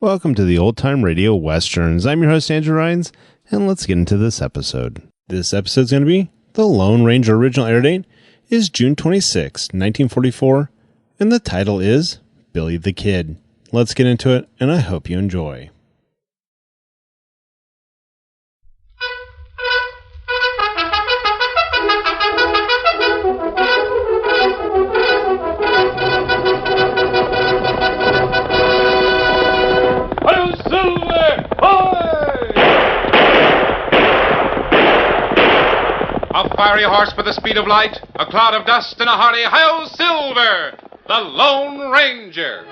Welcome to the Old Time Radio Westerns. I'm your host, Andrew Rhynes, and let's get into this episode. This episode's going to be The Lone Ranger. Original air date is June 26, 1944, and the title is Billy the Kid. Let's get into it, and I hope you enjoy. A fiery horse with the speed of light, a cloud of dust, and a hearty hi-yo Silver, the Lone Ranger.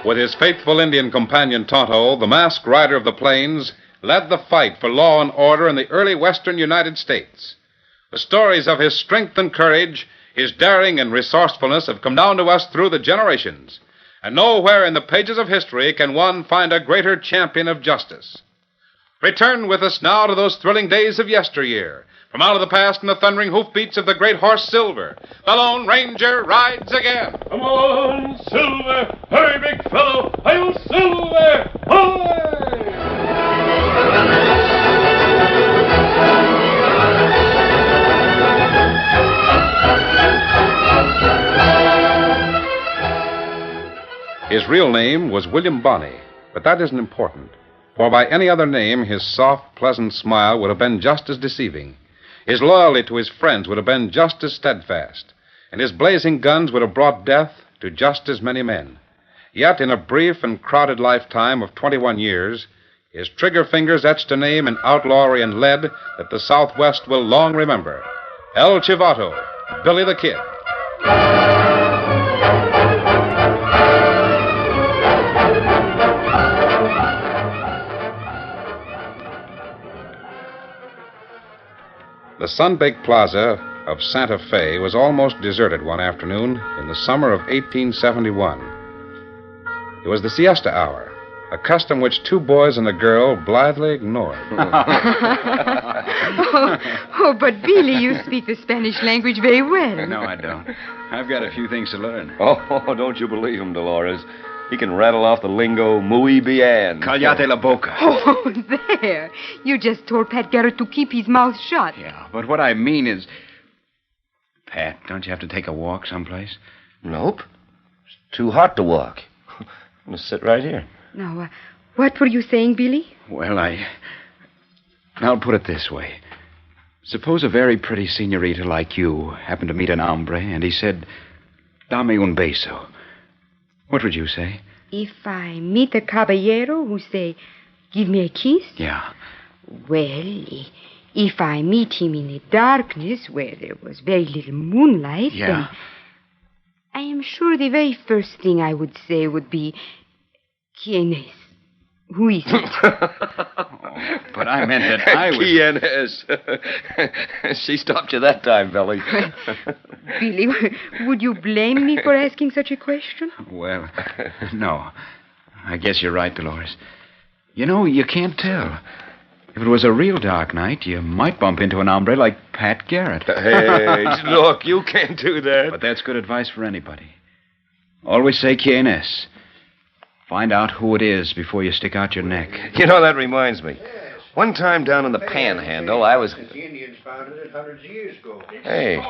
With his faithful Indian companion Tonto, the masked rider of the plains led the fight for law and order in the early western United States. The stories of his strength and courage, his daring and resourcefulness have come down to us through the generations. And nowhere in the pages of history can one find a greater champion of justice. Return with us now to those thrilling days of yesteryear. From out of the past and the thundering hoofbeats of the great horse Silver, the Lone Ranger rides again. Come on, Silver! Hurry, big fellow! Hi-yo, Silver! Hurry! His real name was William Bonnell, but that isn't important. For by any other name, his soft, pleasant smile would have been just as deceiving. His loyalty to his friends would have been just as steadfast, and his blazing guns would have brought death to just as many men. Yet, in a brief and crowded lifetime of 21 years, his trigger fingers etched a name in outlawry and lead that the Southwest will long remember. El Chivato, Billy the Kid. The sun-baked plaza of Santa Fe was almost deserted one afternoon in the summer of 1871. It was the siesta hour, a custom which two boys and a girl blithely ignored. But Billy, you speak the Spanish language very well. No, I don't. I've got a few things to learn. Oh, don't you believe him, Dolores. He can rattle off the lingo muy bien. Cállate la boca. Oh, there. You just told Pat Garrett to keep his mouth shut. Yeah, but what I mean is... Pat, don't you have to take a walk someplace? Nope. It's too hot to walk. I'm going to sit right here. Now, what were you saying, Billy? Well, I'll put it this way. Suppose a very pretty senorita like you happened to meet an hombre, and he said, Dame un beso. What would you say? If I meet a caballero who say, give me a kiss? Yeah. Well, if I meet him in the darkness where there was very little moonlight, then I am sure the very first thing I would say would be, ¿Quién es? Who is it? But I meant that I was... Q&S. She stopped you that time, Billy. Billy, would you blame me for asking such a question? Well, no. I guess you're right, Dolores. You know, you can't tell. If it was a real dark night, you might bump into an hombre like Pat Garrett. Hey, look, you can't do that. But that's good advice for anybody. Always say Q&S. Find out who it is before you stick out your neck. You know, that reminds me. One time down in the Panhandle, I was... The Indians founded it hundreds of years ago. Hey,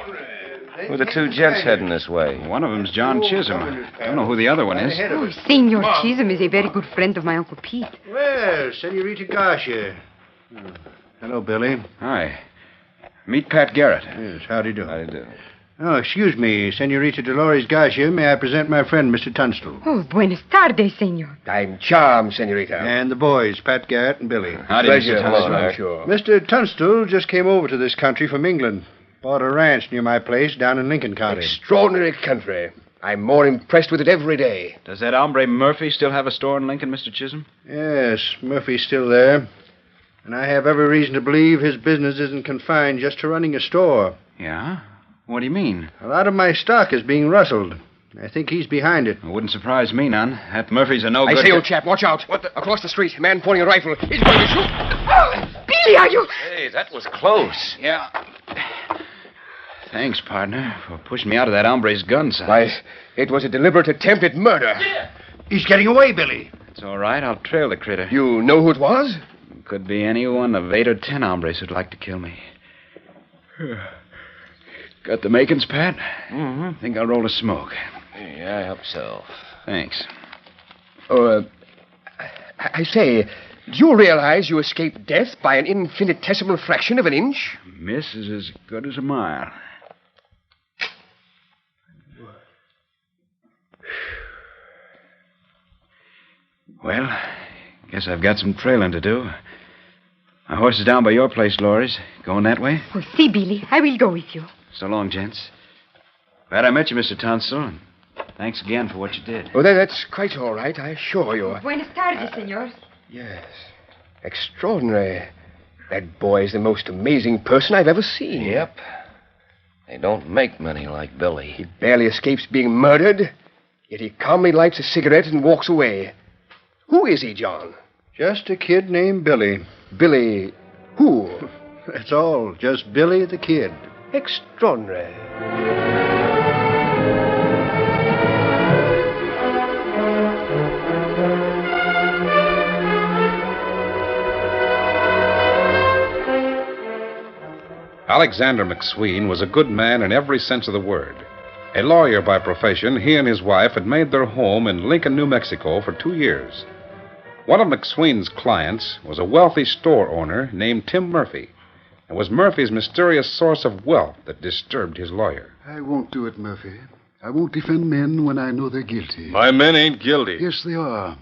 who are the two gents heading this way? One of them's John Chisholm. I don't know who the other one is. Oh, Senor Chisholm is a very good friend of my Uncle Pete. Well, Senorita Garcia. Hello, Billy. Hi. Meet Pat Garrett. Yes, how do you do? How do you do? Oh, excuse me, Senorita Dolores Garcia. May I present my friend, Mr. Tunstall? Oh, buenas tardes, senor. I'm charmed, Senorita. And the boys, Pat Garrett and Billy. Howdy, Pleasure. Mr. Hello, Tunstall. I'm sure. Mr. Tunstall just came over to this country from England. Bought a ranch near my place down in Lincoln County. Extraordinary country. I'm more impressed with it every day. Does that hombre Murphy still have a store in Lincoln, Mr. Chisholm? Yes, Murphy's still there. And I have every reason to believe his business isn't confined just to running a store. Yeah? What do you mean? A lot of my stock is being rustled. I think he's behind it. It wouldn't surprise me none. That Murphy's a no-good... I say, old chap, watch out. What the? Across the street, a man pointing a rifle. He's going to shoot. Oh, Billy, are you... Hey, that was close. Yeah. Thanks, partner, for pushing me out of that hombre's gun sight. Why, it was a deliberate attempt at murder. He's getting away, Billy. It's all right. I'll trail the critter. You know who it was? Could be any one of 8 or 10 hombres who'd like to kill me. Got the makings, Pat? Mm-hmm. Think I'll roll a smoke. Yeah, I hope so. Thanks. I say, do you realize you escaped death by an infinitesimal fraction of an inch? Miss is as good as a mile. Well, guess I've got some trailing to do. My horse is down by your place, Loris. Going that way? Oh, see, Billy, I will go with you. So long, gents. Glad I met you, Mr. Tonto, and thanks again for what you did. Oh, that's quite all right, I assure you. Buenas tardes, senor. Yes. Extraordinary. That boy is the most amazing person I've ever seen. Yep. They don't make many like Billy. He barely escapes being murdered, yet he calmly lights a cigarette and walks away. Who is he, John? Just a kid named Billy. Billy who? That's all. Just Billy the Kid. Extraordinary. Alexander McSween was a good man in every sense of the word. A lawyer by profession, he and his wife had made their home in Lincoln, New Mexico for 2 years. One of McSween's clients was a wealthy store owner named Tim Murphy. It was Murphy's mysterious source of wealth that disturbed his lawyer. I won't do it, Murphy. I won't defend men when I know they're guilty. My men ain't guilty. Yes, they are.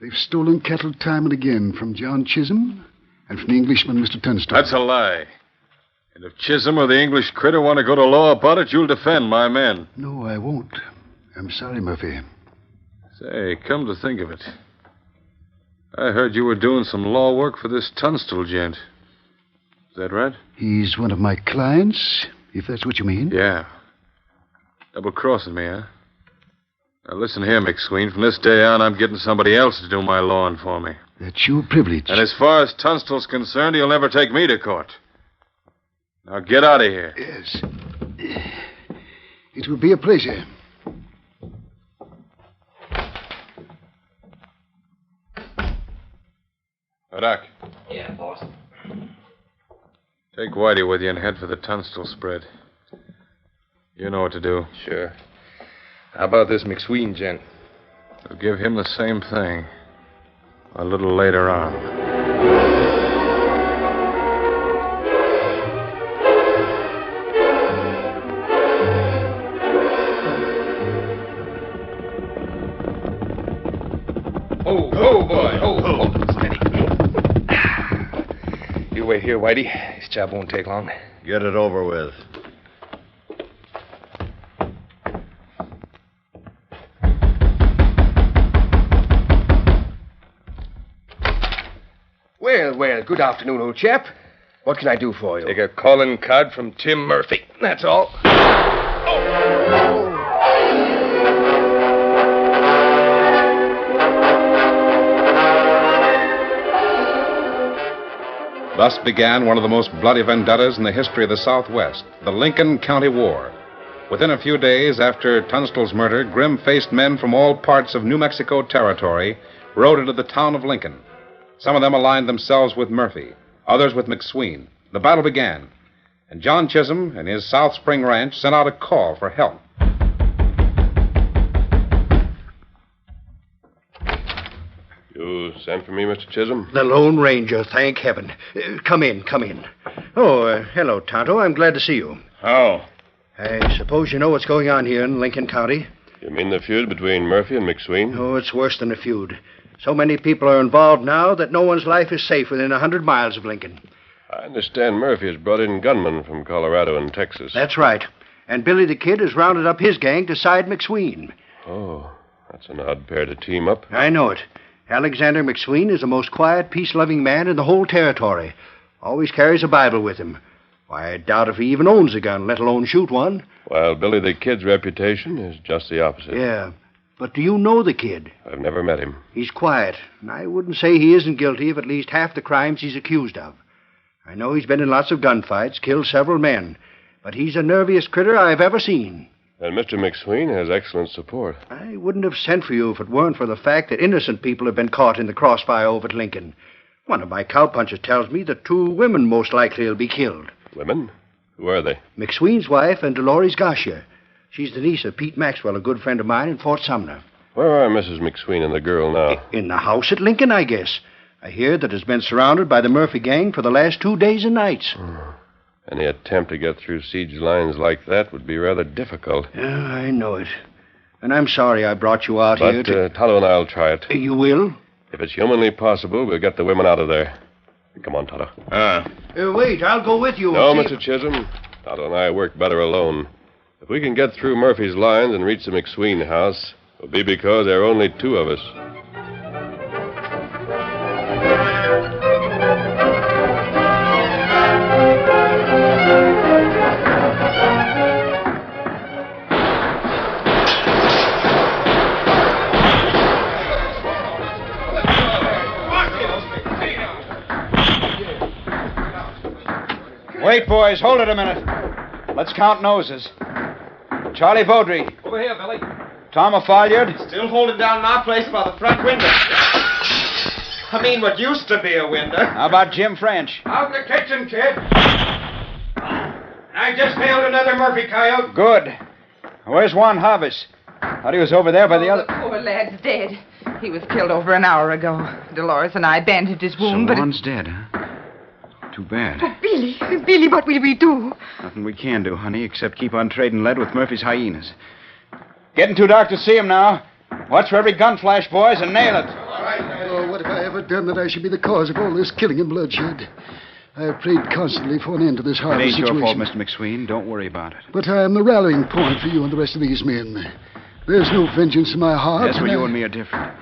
They've stolen cattle time and again from John Chisholm and from the Englishman, Mr. Tunstall. That's a lie. And if Chisholm or the English critter want to go to law about it, you'll defend my men. No, I won't. I'm sorry, Murphy. Say, come to think of it, I heard you were doing some law work for this Tunstall gent. Is that right? He's one of my clients, if that's what you mean. Yeah. Double-crossing me, huh? Now, listen here, McSween. From this day on, I'm getting somebody else to do my lawing for me. That's your privilege. And as far as Tunstall's concerned, he'll never take me to court. Now, get out of here. Yes. It will be a pleasure. Doc. Yeah, boss. Take Whitey with you and head for the Tunstall spread. You know what to do. Sure. How about this McSween gent? We'll give him the same thing. A little later on. Oh, boy. Oh, steady. You wait here, Whitey. This job won't take long. Get it over with. Well, good afternoon, old chap. What can I do for you? Take a calling card from Tim Murphy. That's all. Thus began one of the most bloody vendettas in the history of the Southwest, the Lincoln County War. Within a few days after Tunstall's murder, grim-faced men from all parts of New Mexico Territory rode into the town of Lincoln. Some of them aligned themselves with Murphy, others with McSween. The battle began, and John Chisholm and his South Spring Ranch sent out a call for help. You sent for me, Mr. Chisholm? The Lone Ranger, thank heaven. Come in. Oh, hello, Tonto. I'm glad to see you. How? I suppose you know what's going on here in Lincoln County? You mean the feud between Murphy and McSween? Oh, it's worse than a feud. So many people are involved now that no one's life is safe within 100 miles of Lincoln. I understand Murphy has brought in gunmen from Colorado and Texas. That's right. And Billy the Kid has rounded up his gang to side McSween. Oh, that's an odd pair to team up. I know it. Alexander McSween is the most quiet, peace-loving man in the whole territory. Always carries a Bible with him. Why, I doubt if he even owns a gun, let alone shoot one. While Billy the Kid's reputation is just the opposite. Yeah. But do you know the kid? I've never met him. He's quiet, and I wouldn't say he isn't guilty of at least half the crimes he's accused of. I know he's been in lots of gunfights, killed several men, but he's the nerviest critter I've ever seen. And Mr. McSween has excellent support. I wouldn't have sent for you if it weren't for the fact that innocent people have been caught in the crossfire over at Lincoln. One of my cowpunchers tells me that 2 women most likely will be killed. Women? Who are they? McSween's wife and Dolores Garcia. She's the niece of Pete Maxwell, a good friend of mine in Fort Sumner. Where are Mrs. McSween and the girl now? In the house at Lincoln, I guess. I hear that it's been surrounded by the Murphy gang for the last 2 days and nights. Any attempt to get through siege lines like that would be rather difficult. Yeah, I know it. And I'm sorry I brought you out here to... Tonto and I'll try it. You will? If it's humanly possible, we'll get the women out of there. Come on, Tonto. Wait, I'll go with you. No, Mr. Chisholm. Tonto and I work better alone. If we can get through Murphy's lines and reach the McSween house, it'll be because there are only 2 of us. Wait, boys. Hold it a minute. Let's count noses. Charlie Vaudry. Over here, Billy. Tom O'Folliard. Still holding down my place by the front window. I mean, what used to be a window. How about Jim French? Out in the kitchen, kid. I just nailed another Murphy coyote. Good. Where's Juan Harvest? Thought he was over there by the other... The poor lad's dead. He was killed over an hour ago. Dolores and I bandaged his wound, So but... Juan's dead, huh? Too bad. Oh, Billy, what will we do? Nothing we can do, honey, except keep on trading lead with Murphy's hyenas. Getting too dark to see him now. Watch for every gun flash, boys, and nail it. Oh, what have I ever done that I should be the cause of all this killing and bloodshed? I have prayed constantly for an end to this It horrible ain't situation. your fault, Mr. McSween. Don't worry about it. But I am the rallying point for you and the rest of these men. There's no vengeance in my heart. That's where you and me are different.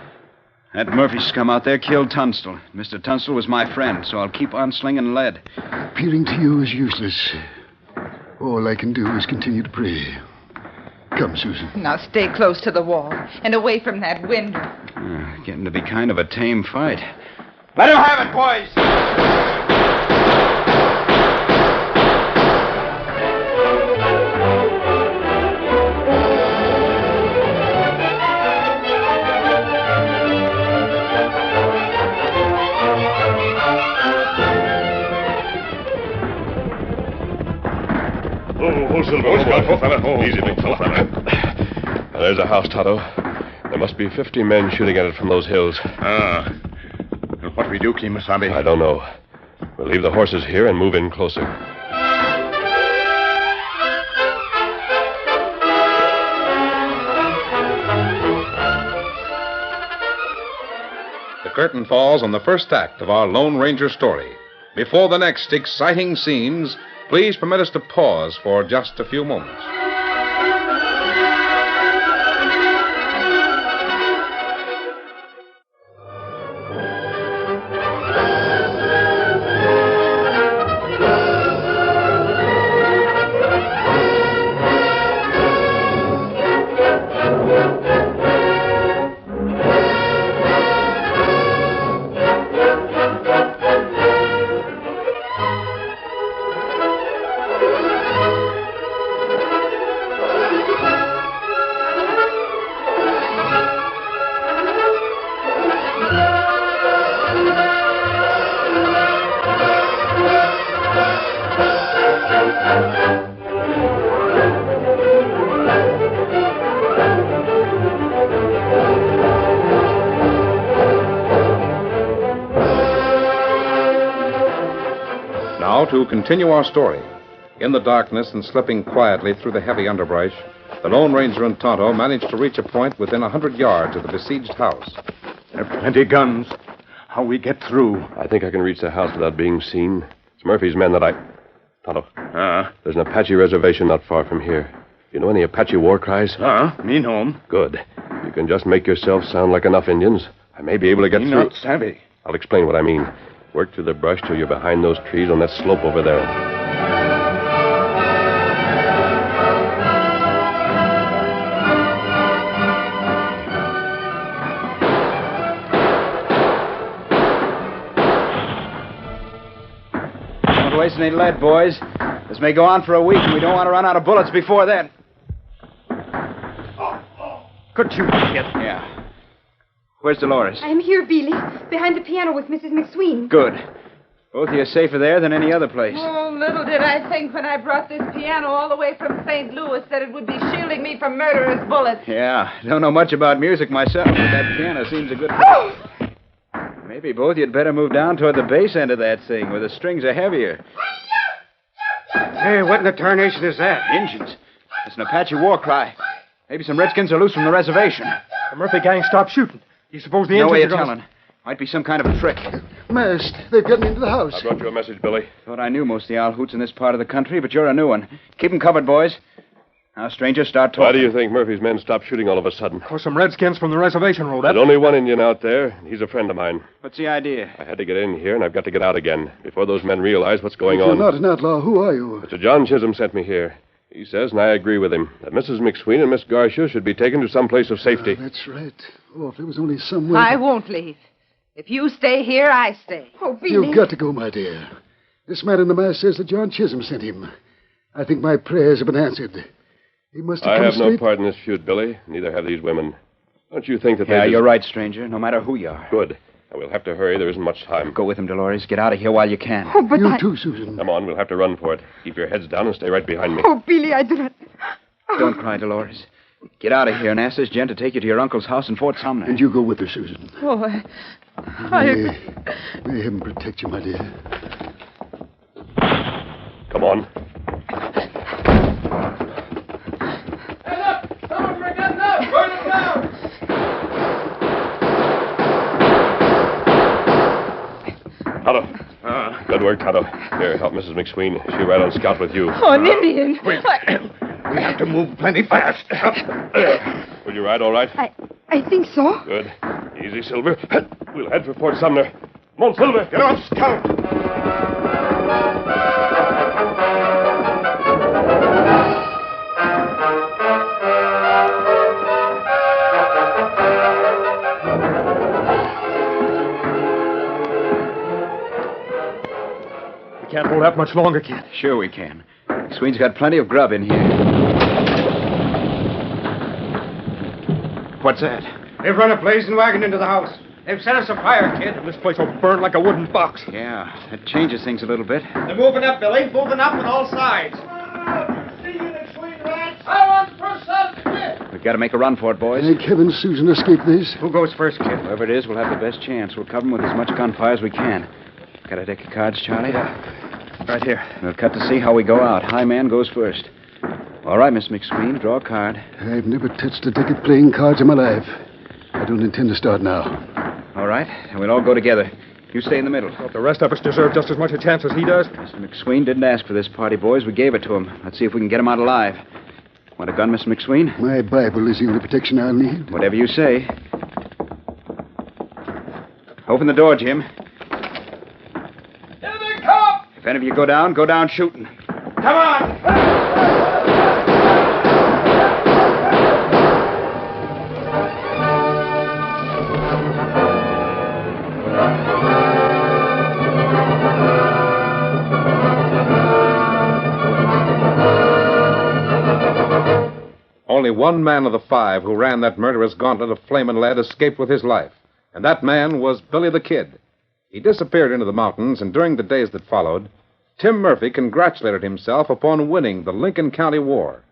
That Murphy scum out there killed Tunstall. Mr. Tunstall was my friend, so I'll keep on slinging lead. Appealing to you is useless. All I can do is continue to pray. Come, Susan. Now stay close to the wall and away from that window. Getting to be kind of a tame fight. Let him have it, boys! Easy, big fella. There's a house, Tonto. There must be 50 men shooting at it from those hills. What do we do, Kimasabi? I don't know. We'll leave the horses here and move in closer. The curtain falls on the first act of our Lone Ranger story. Before the next exciting scenes, please permit us to pause for just a few moments. Now to continue our story. In the darkness and slipping quietly through the heavy underbrush, the Lone Ranger and Tonto managed to reach a point within 100 yards of the besieged house. There are plenty of guns. How we get through? I think I can reach the house without being seen. It's Murphy's men that Tonto. There's an Apache reservation not far from here. You know any Apache war cries? Me know 'em. Good. You can just make yourself sound like enough Indians. I may be able to get through. Not savvy. I'll explain what I mean. Work through the brush till you're behind those trees on that slope over there. Don't waste any lead, boys. This may go on for a week, and we don't want to run out of bullets before then. Good shooting, kid. Yeah. Where's Dolores? I'm here, Beely, behind the piano with Mrs. McSween. Good. Both of you are safer there than any other place. Oh, little did I think when I brought this piano all the way from St. Louis that it would be shielding me from murderous bullets. Yeah, don't know much about music myself, but that piano seems a good... Maybe both you'd better move down toward the bass end of that thing, where the strings are heavier. Hey, what in the tarnation is that? Injuns. It's an Apache war cry. Maybe some redskins are loose from the reservation. The Murphy gang stopped shooting. You suppose the No Indians way are of telling. Might be some kind of a trick. Masked. They've gotten into the house. I brought you a message, Billy. Thought I knew most of the owl hoots in this part of the country, but you're a new one. Keep 'em covered, boys. Now, stranger, start talking. Why do you think Murphy's men stopped shooting all of a sudden? Because some redskins from the reservation rode up. There's only one Indian out there. He's a friend of mine. What's the idea? I had to get in here, and I've got to get out again before those men realize what's going If on. you're not an outlaw, who are you? Mr. John Chisholm sent me here. He says, and I agree with him, that Mrs. McSween and Miss Garcia should be taken to some place of safety. That's right. Oh, if there was only some way... I won't leave. If you stay here, I stay. Oh, Beely. You've got to go, my dear. This man in the mask says that John Chisholm sent him. I think my prayers have been answered. He must have I come have no straight... part in this feud, Billy. Neither have these women. Don't you think that Yeah, they... you're right, stranger, no matter who you are. Good. And we'll have to hurry. There isn't much time. Go with him, Dolores. Get out of here while you can. Oh, but You too, Susan. Come on, we'll have to run for it. Keep your heads down and stay right behind me. Oh, Beely, I do not... Don't cry, Dolores. Get out of here and ask this gent to take you to your uncle's house in Fort Sumner. And you go with her, Susan. Oh, May heaven protect you, my dear. Come on. Tonto. Good work, Tonto. Here, help Mrs. McSween. She'll ride on scout with you. Oh, an Indian. We have to move plenty fast. Will you ride all right? I think so. Good. Easy, Silver. We'll head for Fort Sumner. Come on, Silver. Get on, Scout. We can't hold out much longer, kid. Sure we can. McSween's got plenty of grub in here. What's that? They've run a blazing wagon into the house. They've set us afire, kid. This place will burn like a wooden box. Yeah, that changes things a little bit. They're moving up, Billy. Moving up on all sides. We've got to make a run for it, boys. Thank heaven Susan escaped this. Who goes first, kid? Whoever it is, we'll have the best chance. We'll cover them with as much gunfire as we can. Got a deck of cards, Charlie? Right here. We'll cut to see how we go out. High man goes first. All right, Miss McSween, draw a card. I've never touched a deck of playing cards in my life. I don't intend to start now. All right, and we'll all go together. You stay in the middle. Well, the rest of us deserve just as much a chance as he does. Mr. McSween didn't ask for this party, boys. We gave it to him. Let's see if we can get him out alive. Want a gun, Mr. McSween? My Bible is the only protection I'll need. Whatever you say. Open the door, Jim. Here they come! If any of you go down shooting. Come on! Only one man of the 5 who ran that murderous gauntlet of flame and lead escaped with his life, and that man was Billy the Kid. He disappeared into the mountains, and during the days that followed, Tim Murphy congratulated himself upon winning the Lincoln County War.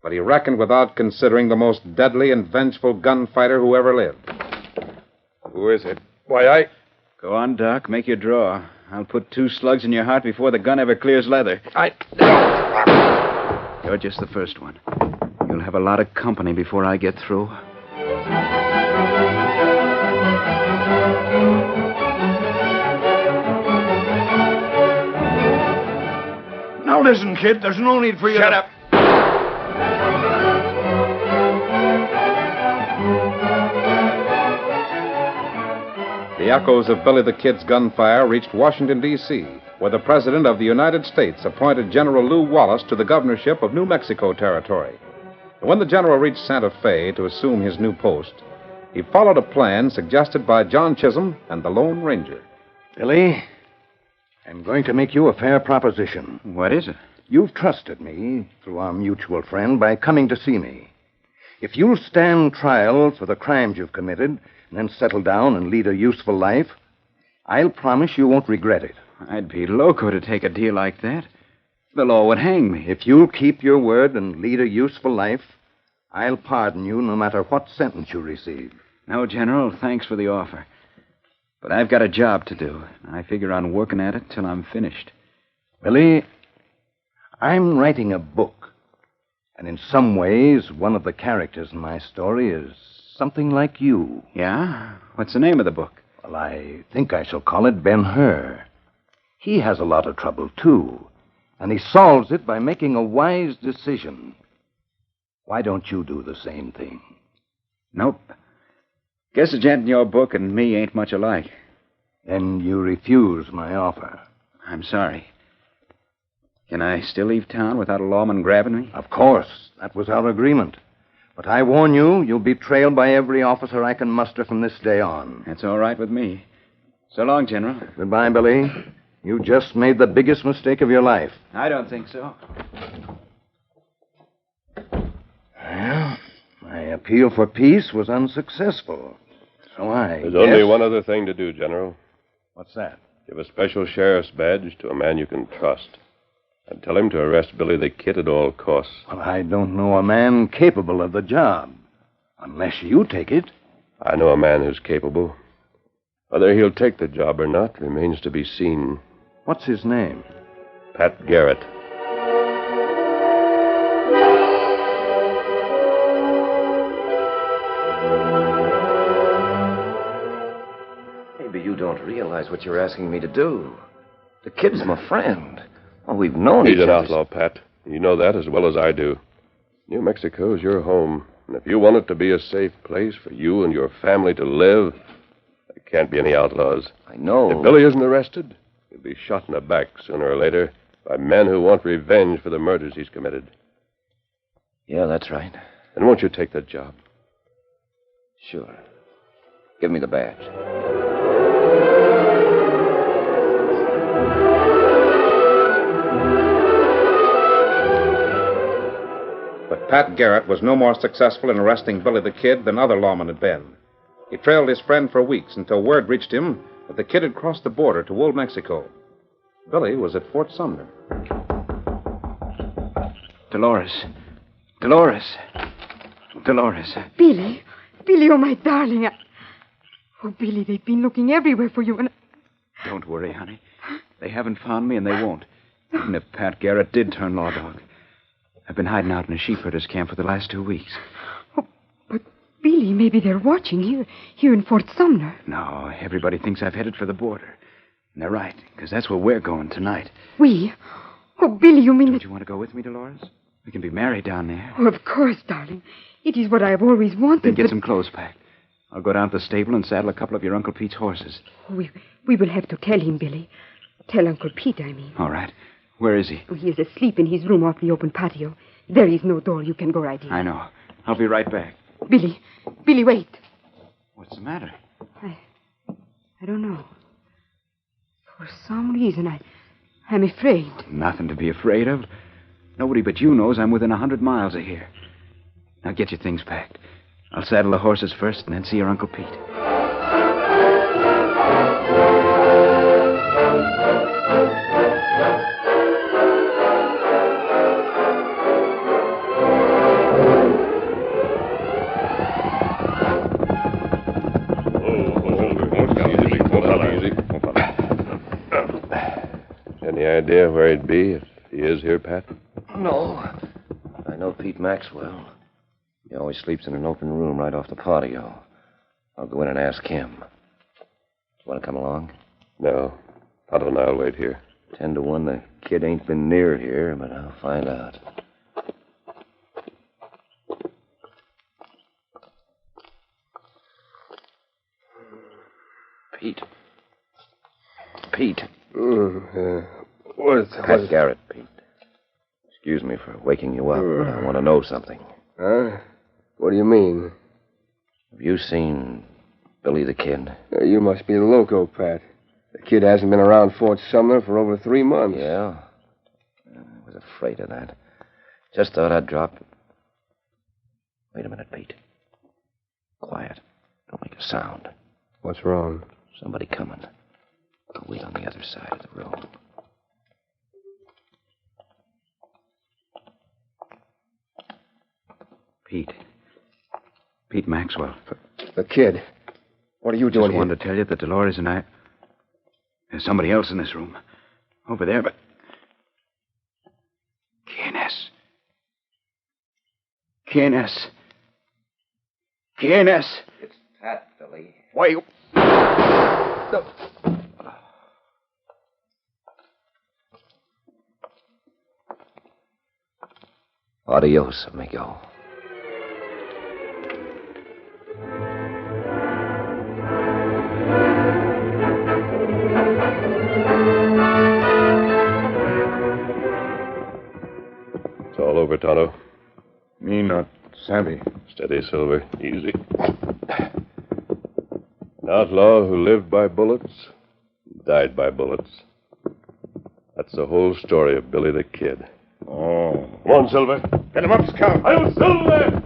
But he reckoned without considering the most deadly and vengeful gunfighter who ever lived. Who is it? Why, Go on, Doc. Make your draw. I'll put 2 slugs in your heart before the gun ever clears leather. You're just the first one. You'll have a lot of company before I get through. Now listen, kid. There's no need for you Shut to... up. The echoes of Billy the Kid's gunfire reached Washington, D.C., where the President of the United States appointed General Lew Wallace to the governorship of New Mexico Territory. And when the general reached Santa Fe to assume his new post, he followed a plan suggested by John Chisholm and the Lone Ranger. Billy, I'm going to make you a fair proposition. What is it? You've trusted me, through our mutual friend, by coming to see me. If you'll stand trial for the crimes you've committed, and then settle down and lead a useful life, I'll promise you won't regret it. I'd be loco to take a deal like that. The law would hang me. If you'll keep your word and lead a useful life, I'll pardon you no matter what sentence you receive. No, General, thanks for the offer. But I've got a job to do. I figure on working at it till I'm finished. Billy, I'm writing a book. And in some ways, one of the characters in my story is something like you. Yeah? What's the name of the book? Well, I think I shall call it Ben-Hur. He has a lot of trouble, too. And he solves it by making a wise decision. Why don't you do the same thing? Nope. Guess the gent in your book and me ain't much alike. Then you refuse my offer. I'm sorry. Can I still leave town without a lawman grabbing me? Of course. That was our agreement. But I warn you, you'll be trailed by every officer I can muster from this day on. That's all right with me. So long, General. Goodbye, Billy. You just made the biggest mistake of your life. I don't think so. Well, my appeal for peace was unsuccessful. So There's only one other thing to do, General. What's that? Give a special sheriff's badge to a man you can trust. And tell him to arrest Billy the Kid at all costs. Well, I don't know a man capable of the job. Unless you take it. I know a man who's capable. Whether he'll take the job or not remains to be seen. What's his name? Pat Garrett. Maybe you don't realize what you're asking me to do. The kid's my friend. Oh, we've known He's each an other. outlaw, Pat. You know that as well as I do. New Mexico is your home. And if you want it to be a safe place for you and your family to live, there can't be any outlaws. I know. If Billy isn't arrested, he'll be shot in the back sooner or later by men who want revenge for the murders he's committed. Yeah, that's right. And won't you take that job? Sure. Give me the badge. But Pat Garrett was no more successful in arresting Billy the Kid than other lawmen had been. He trailed his friend for weeks until word reached him that the Kid had crossed the border to Old Mexico. Billy was at Fort Sumner. Dolores. Dolores. Dolores. Billy. Billy, oh, my darling. Oh, Billy, they've been looking everywhere for you, and... Don't worry, honey. They haven't found me, and they won't. Even if Pat Garrett did turn law dog. I've been hiding out in a sheepherder's camp for the last 2 weeks. Oh, but, Billy, maybe they're watching here in Fort Sumner. No, everybody thinks I've headed for the border. And they're right, because that's where we're going tonight. We? Oh, Billy, you mean Don't you want to go with me, Dolores? We can be married down there. Oh, of course, darling. It is what I've always wanted. Then get but... some clothes packed. I'll go down to the stable and saddle a couple of your Uncle Pete's horses. We will have to tell him, Billy. Tell Uncle Pete, I mean. All right. Where is he? Oh, he is asleep in his room off the open patio. There is no door. You can go right in. I know. I'll be right back. Billy, wait. What's the matter? I don't know. For some reason, I'm afraid. Nothing to be afraid of. Nobody but you knows I'm within 100 miles of here. Now get your things packed. I'll saddle the horses first and then see your Uncle Pete. idea where he'd be if he is here, Pat? No. I know Pete Maxwell. He always sleeps in an open room right off the patio. I'll go in and ask him. You want to come along? No. Tonto and I'll wait here. 10 to 1, the kid ain't been near here, but I'll find out. Pete. Pat Garrett, Pete. Excuse me for waking you up, but I want to know something. Huh? What do you mean? Have you seen Billy the Kid? You must be the loco, Pat. The kid hasn't been around Fort Sumner for over 3 months. Yeah? I was afraid of that. Just thought I'd drop. Wait a minute, Pete. Quiet. Don't make a sound. What's wrong? Somebody coming. I'll wait on the other side of the room. Pete Maxwell. The kid. What are you doing here? I wanted to tell you that Dolores and I... There's somebody else in this room. Over there, but... Keenes. It's Pat, Billy. Why you... Adios, amigo. It's all over, Tonto. Me not savvy. Steady, Silver. Easy. An outlaw who lived by bullets, died by bullets. That's the whole story of Billy the Kid. Oh. Come on, Silver. Get him up, Scout. I'll Silver!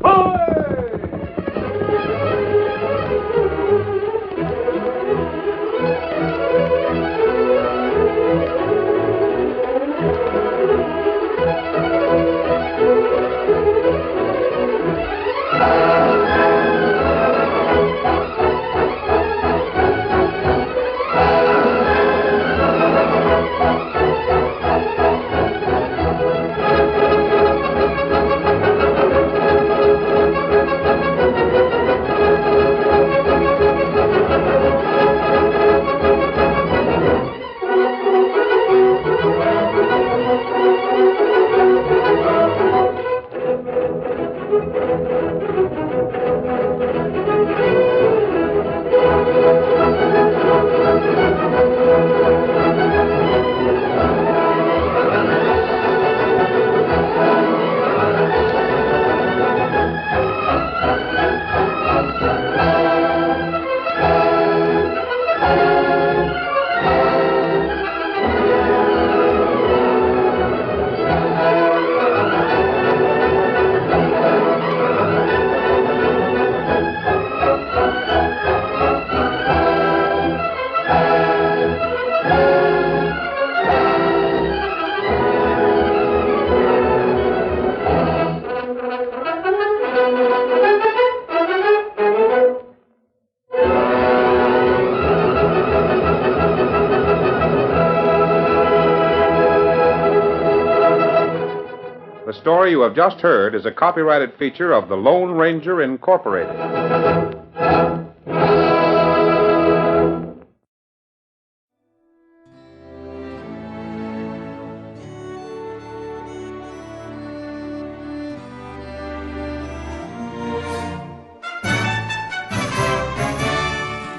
The story you have just heard is a copyrighted feature of the Lone Ranger Incorporated.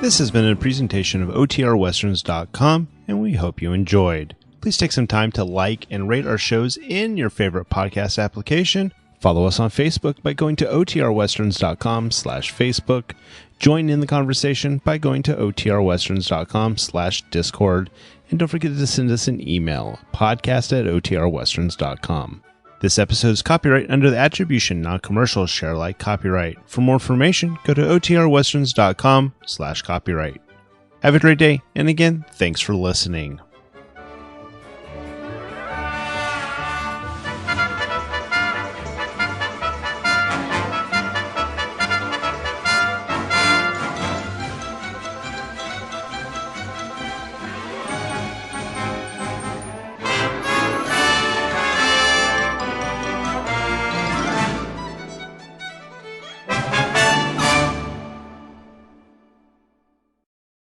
This has been a presentation of OTRWesterns.com, and we hope you enjoyed. Please take some time to like and rate our shows in your favorite podcast application. Follow us on Facebook by going to OTRWesterns.com/Facebook. Join in the conversation by going to OTRWesterns.com/Discord. And don't forget to send us an email, podcast@OTRWesterns.com. This episode is copyright under the Attribution Non-Commercial Share Alike copyright. For more information, go to OTRWesterns.com/copyright. Have a great day, and again, thanks for listening.